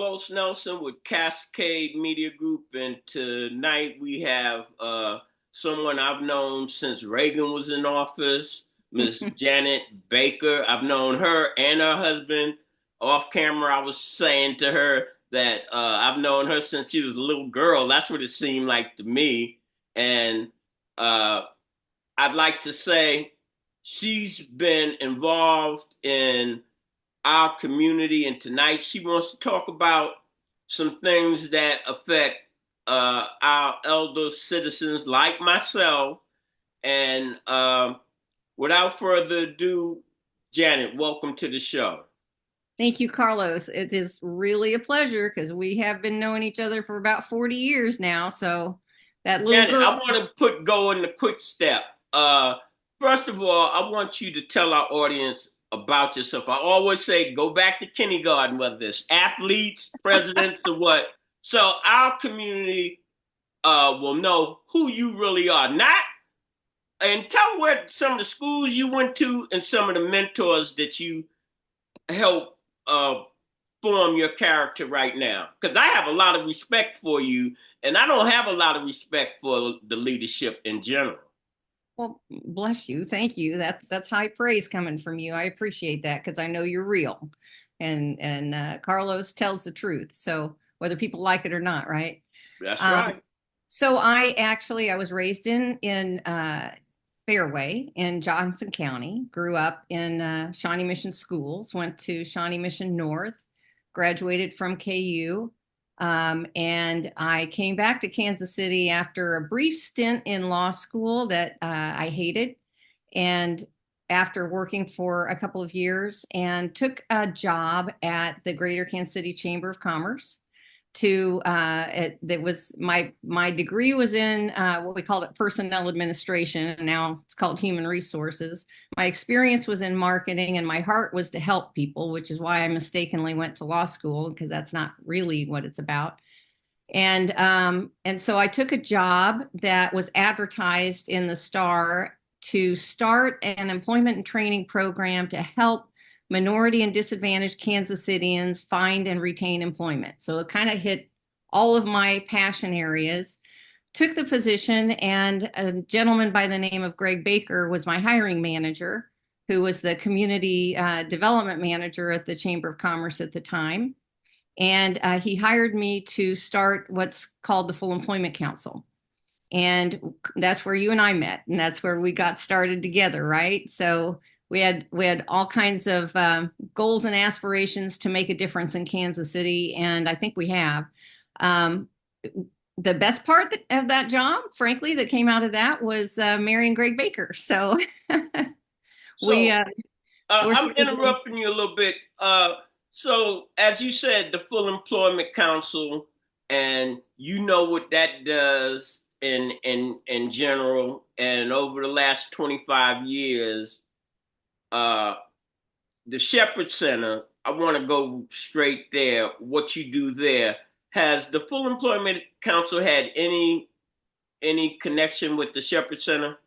Carlos Nelson with Cascade Media Group, and tonight we have someone I've known since Reagan was in office, Miss Janet Baker. I've known her and her husband. Off camera, I was saying to her that I've known her since she was a little girl. That's what it seemed like to me. And uh, I'd like to say she's been involved in our community, and tonight she wants to talk about some things that affect our elder citizens like myself. And without further ado, Janet, welcome to the show. Thank you, Carlos. It is really a pleasure because we have been knowing each other for about 40 years now. So that little Janet, girl. I want to go in the quick step. First of all, I want you to tell our audience about yourself. I always say go back to kindergarten, whether it's athletes, presidents, or what. So our community will know who you really are. Not and tell where some of the schools you went to and some of the mentors that you help form your character right now. Because I have a lot of respect for you, and I don't have a lot of respect for the leadership in general. Well, bless you. Thank you. That's high praise coming from you. I appreciate that because I know you're real, and Carlos tells the truth. So whether people like it or not, right? That's Um, right. so I was raised in Fairway in Johnson County. Grew up in Shawnee Mission schools. Went to Shawnee Mission North. Graduated from KU. And I came back to Kansas City after a brief stint in law school that I hated. And after working for a couple of years and took a job at the Greater Kansas City Chamber of Commerce to that was my degree was in what we called it personnel administration, and now it's called human resources. My experience was in marketing, and my heart was to help people, which is why I mistakenly went to law school because that's not really what it's about. And so I took a job that was advertised in the Star to start an employment and training program to help minority and disadvantaged Kansas Cityans find and retain employment. So it kind of hit all of my passion areas. Took the position, and a gentleman by the name of Greg Baker was my hiring manager, who was the community development manager at the Chamber of Commerce at the time. And he hired me to start what's called the Full Employment Council. And that's where you and I met, and that's where we got started together, right? So we had all kinds of goals and aspirations to make a difference in Kansas City, and I think we have. Um, the best part of that job, frankly, that came out of that was marrying Greg Baker. So we So we're I'm still doing. interrupting you a little bit. So as you said, the Full Employment Council, and you know what that does in general. And over the last 25 years, uh, the Shepherd Center, I want to go straight there. What you do there, has the Full Employment Council had any connection with the Shepherd Center?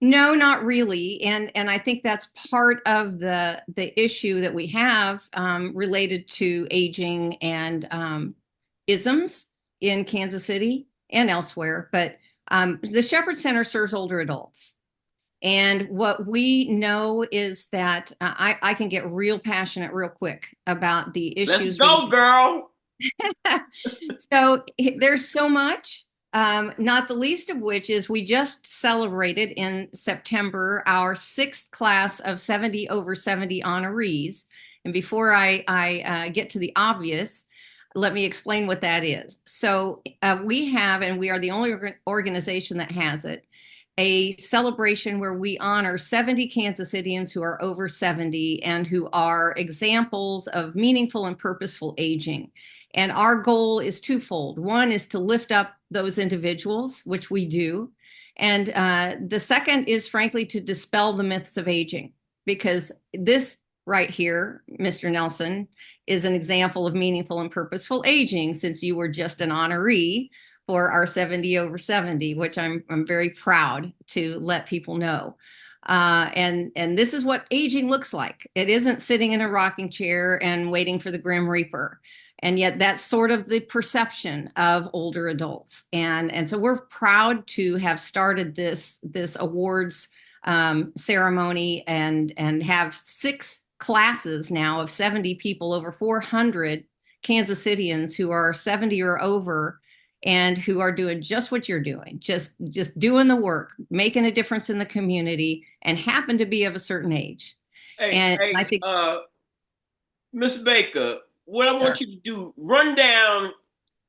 No, not really. And I think that's part of the issue that we have related to aging and isms in Kansas City and elsewhere. But the Shepherd Center serves older adults. And what we know is that I can get real passionate real quick about the Let's issues go, related. girl. So there's so much, not the least of which is we just celebrated in September our sixth class of 70 over 70 honorees. And before I get to the obvious, let me explain what that is. So we have, and we are the only organization that has it, a celebration where we honor 70 Kansas Cityans who are over 70 and who are examples of meaningful and purposeful aging. And our goal is twofold. One is to lift up those individuals, which we do. And the second is, frankly, to dispel the myths of aging, because this right here, Mr. Nelson, is an example of meaningful and purposeful aging, since you were just an honoree for our 70 over 70, which I'm very proud to let people know. And this is what aging looks like. It isn't sitting in a rocking chair and waiting for the Grim Reaper. And yet that's sort of the perception of older adults. And so we're proud to have started this awards ceremony and have 6 classes now of 70 people, over 400 Kansas Cityans who are 70 or over and who are doing just what you're doing, just doing the work, making a difference in the community, and happen to be of a certain age. And I think, Miss Baker, what I sir. want you to do, run down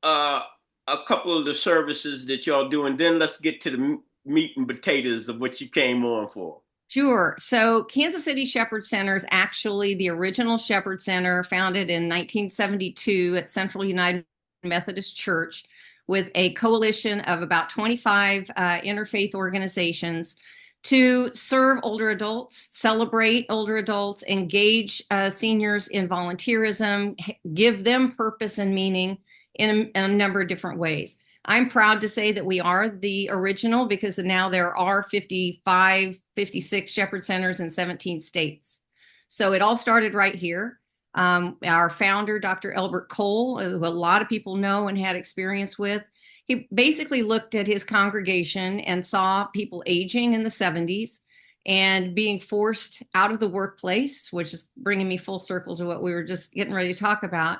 uh, a couple of the services that y'all do, and then let's get to the meat and potatoes of what you came on for. Sure. So Kansas City Shepherd Center is actually the original Shepherd Center, founded in 1972 at Central United Methodist Church, with a coalition of about 25 interfaith organizations to serve older adults, celebrate older adults, engage seniors in volunteerism, give them purpose and meaning in a number of different ways. I'm proud to say that we are the original, because now there are 55, 56 Shepherd Centers in 17 states. So it all started right here. Our founder, Dr. Elbert Cole, who a lot of people know and had experience with, he basically looked at his congregation and saw people aging in the 70s and being forced out of the workplace, which is bringing me full circle to what we were just getting ready to talk about,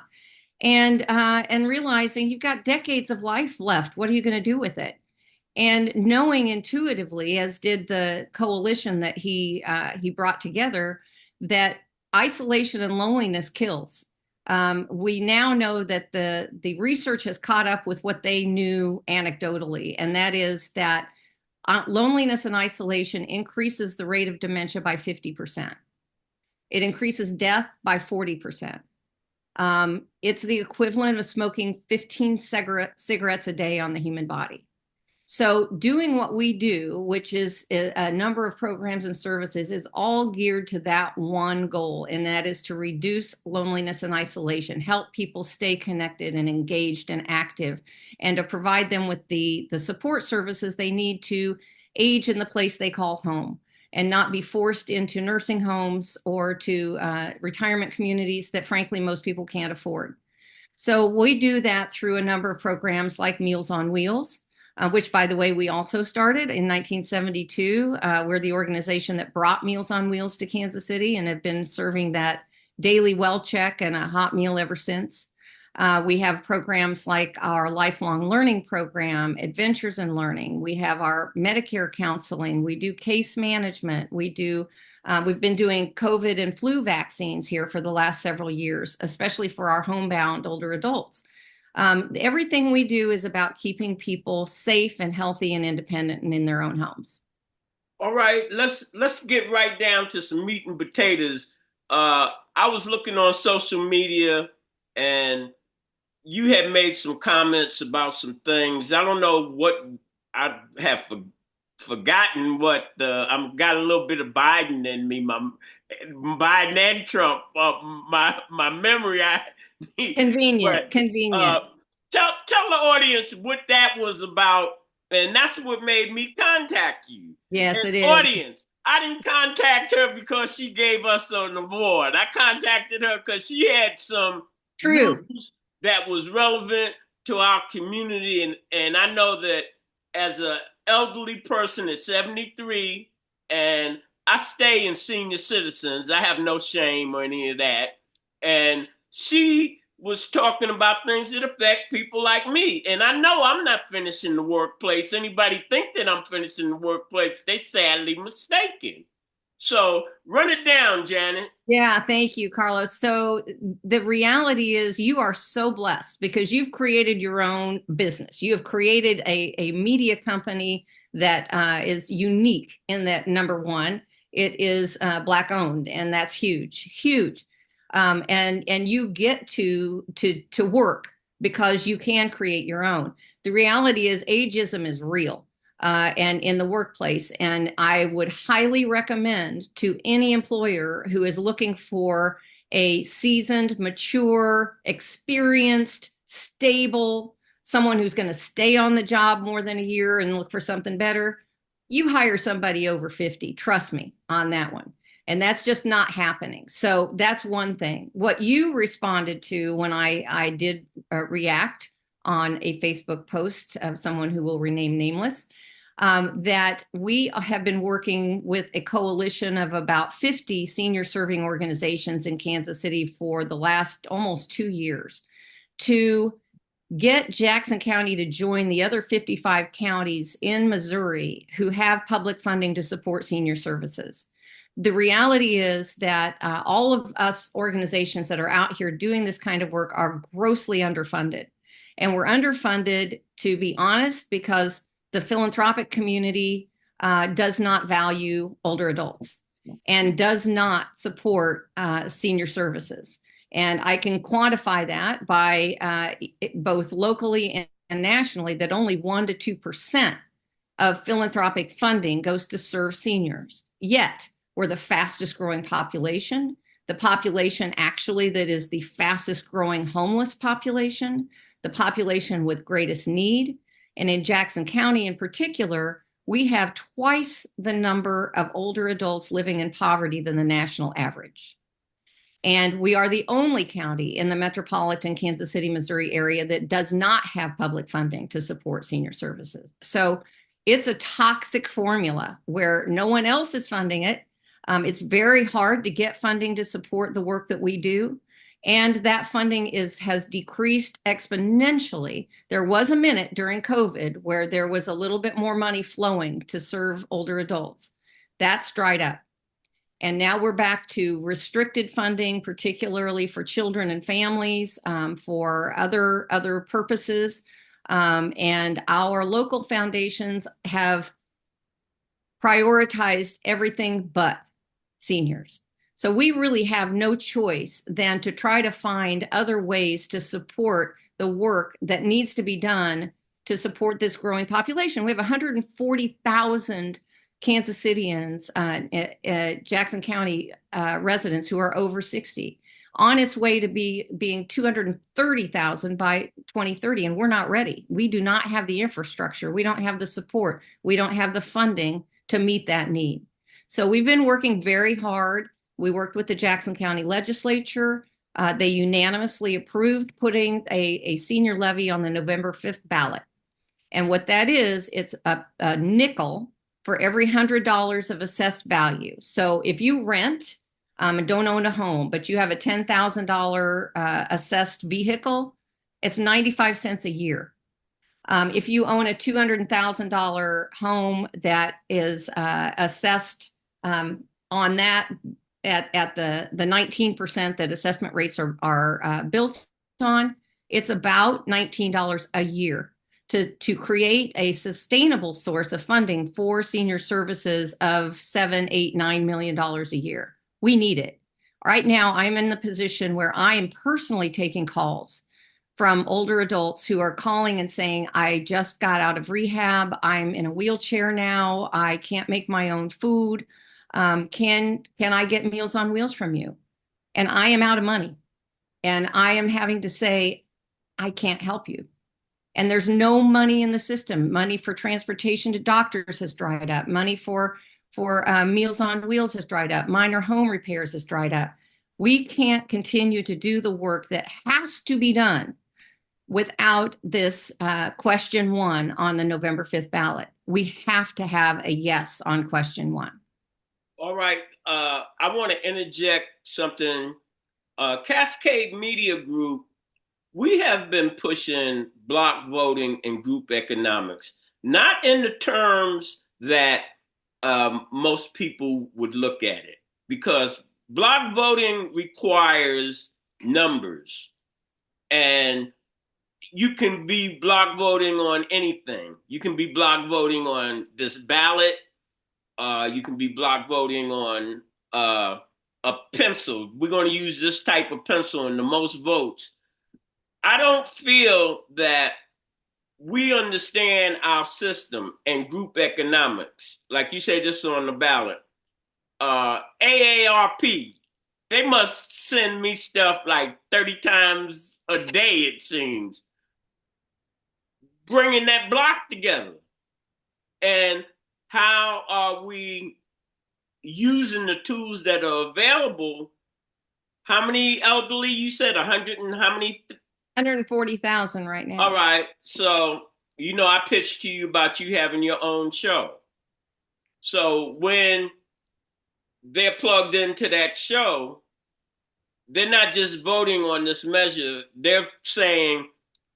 and realizing you've got decades of life left. What are you going to do with it? And knowing intuitively, as did the coalition that he brought together, that isolation and loneliness kills. We now know that the research has caught up with what they knew anecdotally, and that is that loneliness and isolation increases the rate of dementia by 50%. It increases death by 40%. It's the equivalent of smoking 15 cigarettes a day on the human body. So doing what we do, which is a number of programs and services, is all geared to that one goal, and that is to reduce loneliness and isolation, help people stay connected and engaged and active, and to provide them with the support services they need to age in the place they call home, and not be forced into nursing homes or to retirement communities that, frankly, most people can't afford. So we do that through a number of programs like Meals on Wheels, which, by the way, we also started in 1972. We're the organization that brought Meals on Wheels to Kansas City and have been serving that daily well check and a hot meal ever since. We have programs like our lifelong learning program, Adventures in Learning. We have our Medicare counseling. We do case management. We've been doing COVID and flu vaccines here for the last several years, especially for our homebound older adults. Everything we do is about keeping people safe and healthy and independent and in their own homes. All right, let's get right down to some meat and potatoes. I was looking on social media, and you had made some comments about some things. I don't know what I have forgotten. What I've got a little bit of Biden in me. My Biden and Trump. My memory. Convenient, But uh, convenient. tell the audience what that was about, and that's what made me contact you. Yes, And it is. audience, I didn't contact her because she gave us an award. I contacted her because she had some True. news that was relevant to our community, and I know that as an elderly person at 73, and I stay in senior citizens, I have no shame or any of that, and she was talking about things that affect people like me. And I know I'm not finishing the workplace. Anybody think that I'm finishing the workplace, they sadly mistaken. So run it down, Janet. Yeah, thank you, Carlos. So the reality is you are so blessed because you've created your own business. You have created a media company that is unique in that, number one, it is Black owned, and that's huge, huge. And you get to work because you can create your own. The reality is ageism is real. And in the workplace. And I would highly recommend to any employer who is looking for a seasoned, mature, experienced, stable, someone who's going to stay on the job more than a year and look for something better. you hire somebody over 50, trust me on that one. And that's just not happening. So that's one thing. What you responded to when I did react on a Facebook post of someone who will rename nameless, that we have been working with a coalition of about 50 senior serving organizations in Kansas City for the last almost 2 years to get Jackson County to join the other 55 counties in Missouri who have public funding to support senior services. The reality is that all of us organizations that are out here doing this kind of work are grossly underfunded. And we're underfunded, to be honest, because the philanthropic community does not value older adults and does not support senior services. And I can quantify that by both locally and nationally that only 1% to 2% of philanthropic funding goes to serve seniors. Yet, we're the fastest growing population, the population actually that is the fastest growing homeless population, the population with greatest need. And in Jackson County in particular, we have twice the number of older adults living in poverty than the national average. And we are the only county in the metropolitan Kansas City, Missouri area that does not have public funding to support senior services. So it's a toxic formula where no one else is funding it. It's very hard to get funding to support the work that we do. And that funding has decreased exponentially. There was a minute during COVID where there was a little bit more money flowing to serve older adults. That's dried up. And now we're back to restricted funding, particularly for children and families, for other purposes. And our local foundations have prioritized everything but seniors. So we really have no choice than to try to find other ways to support the work that needs to be done to support this growing population. We have 140,000 Kansas Cityans, Jackson County residents who are over 60, on its way to being 230,000 by 2030, and we're not ready. We do not have the infrastructure. We don't have the support. We don't have the funding to meet that need. So we've been working very hard. We worked with the Jackson County legislature. They unanimously approved putting a senior levy on the November 5th ballot. And what that is, it's a nickel for every $100 of assessed value. So if you rent and don't own a home, but you have a $10,000 assessed vehicle, it's 95 cents a year. If you own a $200,000 home that is assessed on that at the 19% that assessment rates are built on, it's about $19 a year to create a sustainable source of funding for senior services of $7, $8, $9 million a year. We need it. Right now, I'm in the position where I am personally taking calls from older adults who are calling and saying, I just got out of rehab. I'm in a wheelchair now. I can't make my own food. Can I get Meals on Wheels from you? And I am out of money. And I am having to say, I can't help you. And there's no money in the system. Money for transportation to doctors has dried up. Money for Meals on Wheels has dried up. Minor home repairs has dried up. We can't continue to do the work that has to be done without this question 1 on the November 5th ballot. We have to have a yes on question 1. All right. I want to interject something. Cascade Media Group, we have been pushing block voting and group economics, not in the terms that most people would look at it, because block voting requires numbers, and you can be block voting on anything. You can be block voting on this ballot. You can be block voting on a pencil. We're going to use this type of pencil and the most votes. I don't feel that we understand our system and group economics. Like you say, this is on the ballot. AARP, they must send me stuff like 30 times a day, it seems, bringing that block together. And how are we using the tools that are available? How many elderly? You said 100 and how many? 140,000 right All now. right. So, I pitched to you about you having your own show. So when they're plugged into that show, they're not just voting on this measure. They're saying,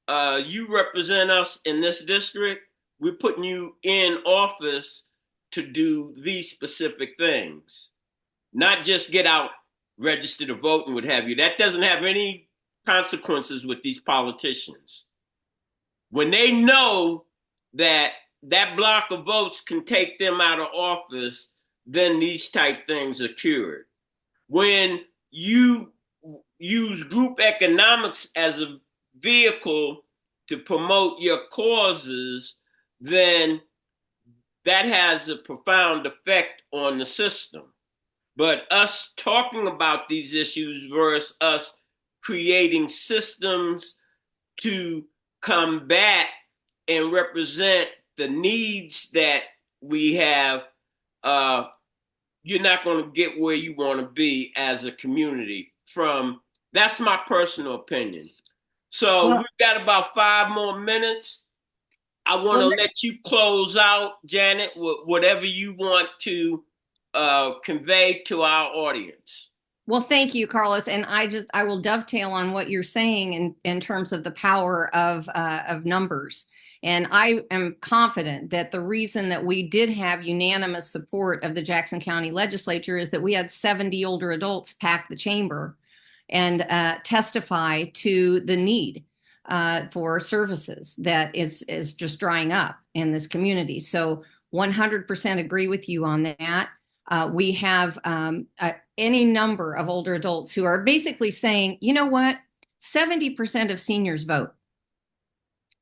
you represent us in this district. We're putting you in office to do these specific things, not just get out, register to vote, and what have you. That doesn't have any consequences with these politicians. When they know that that block of votes can take them out of office, then these type things are cured. When you use group economics as a vehicle to promote your causes, then that has a profound effect on the system. But us talking about these issues versus us creating systems to combat and represent the needs that we have, you're not going to get where you want to be as a community. That's my personal opinion. So Well, we've got about 5 more minutes. I want well, to let you close out, Janet, with whatever you want to convey to our audience. well, thank you, Carlos. And I will dovetail on what you're saying in terms of the power of numbers. And I am confident that the reason that we did have unanimous support of the Jackson County Legislature is that we had 70 older adults pack the chamber and testify to the need for services that is just drying up in this community. So 100% agree with you on that. We have any number of older adults who are basically saying, you know what, 70% of seniors vote.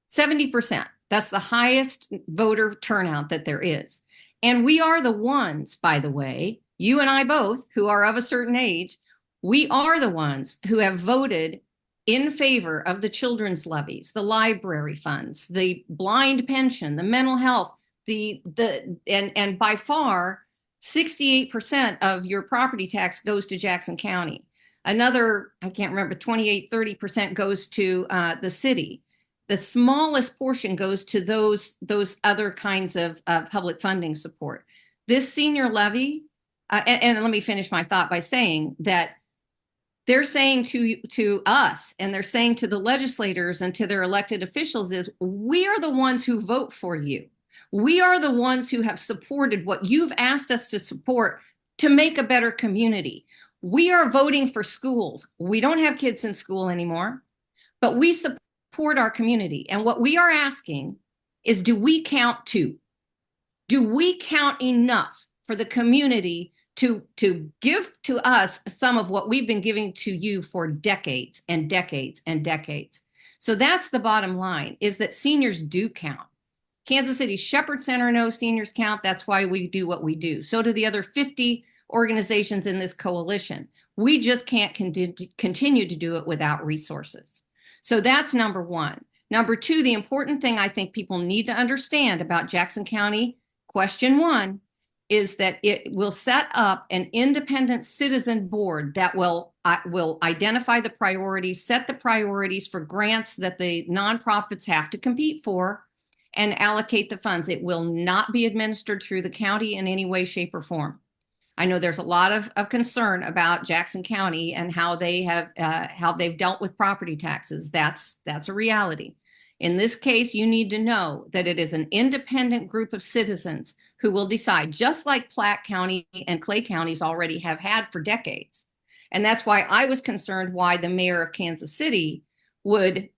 70%. That's the highest voter turnout that there is. And we are the ones, by the way, you and I both, who are of a certain age, we are the ones who have voted in favor of the children's levies, the library funds, the blind pension, the mental health, and by far 68% of your property tax goes to Jackson County. Another, I can't remember, 28-30% goes to the city. The smallest portion goes to those other kinds of public funding support. This senior levy, and let me finish my thought by saying that they're saying to us, and they're saying to the legislators and to their elected officials, is we are the ones who vote for you. We are the ones who have supported what you've asked us to support to make a better community. We are voting for schools. We don't have kids in school anymore, but we support our community. And what we are asking is, do we count too? Do we count enough for the community to give to us some of what we've been giving to you for decades and decades and decades? So that's the bottom line, is that seniors do count. Kansas City Shepherd Center knows seniors count. That's why we do what we do. So do the other 50 organizations in this coalition. We just can't continue to do it without resources. So that's number one. Number two, the important thing I think people need to understand about Jackson County, question one, is that it will set up an independent citizen board that will identify the priorities, set the priorities for grants that the nonprofits have to compete for, and allocate the funds. It will not be administered through the county in any way, shape, or form. I know there's a lot of concern about Jackson County and how they've dealt with property taxes. That's a reality. In this case, you need to know that it is an independent group of citizens who will decide, just like Platte County and Clay counties already have had for decades. And that's why I was concerned why the mayor of Kansas City would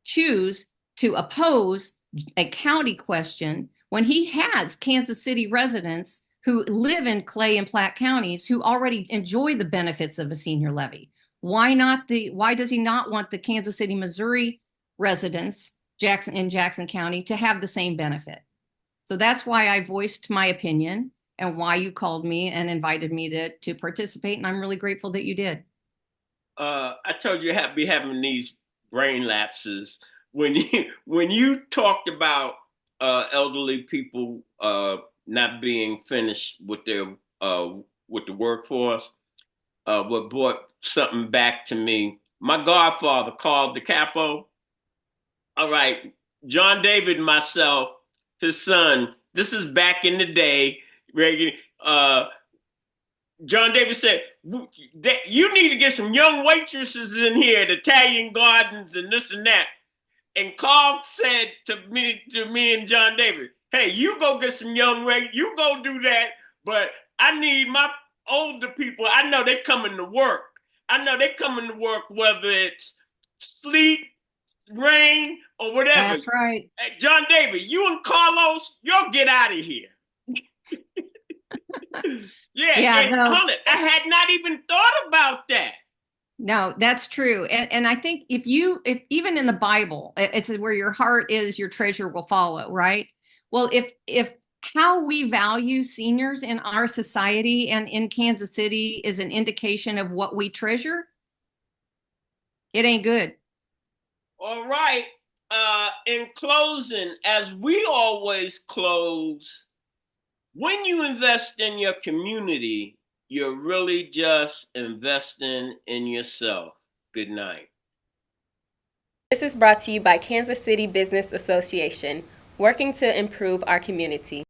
choose to oppose a county question when he has Kansas City residents who live in Clay and Platte counties who already enjoy the benefits of a senior levy. Why does he not want the Kansas City, Missouri residents in Jackson County to have the same benefit? So that's why I voiced my opinion and why you called me and invited me to participate. And I'm really grateful that you did. I told you I'd be having these brain lapses when you talked about elderly people not being finished with their with the workforce, what brought something back to me. My godfather called the capo. All right, John David and myself, his son. This is back in the day. Uh, John David said, "You need to get some young waitresses in here at Italian Gardens and this and that." And Carl said to me and John David, "Hey, you go get some young waitresses. You go do that. But I need my older people. I know they coming to work. I know they coming to work whether it's sleet, rain, or whatever." That's right. Hey, John David, you and Carlos, y'all get out of here. Yeah, and No, hold it. I had not even thought about that. no, that's true. And I think if even in the Bible, it's where your heart is, your treasure will follow, right? Well, if how we value seniors in our society and in Kansas City is an indication of what we treasure, it ain't good. All right. In closing, as we always close, when you invest in your community, you're really just investing in yourself. Good night. This is brought to you by Kansas City Business Association, working to improve our community.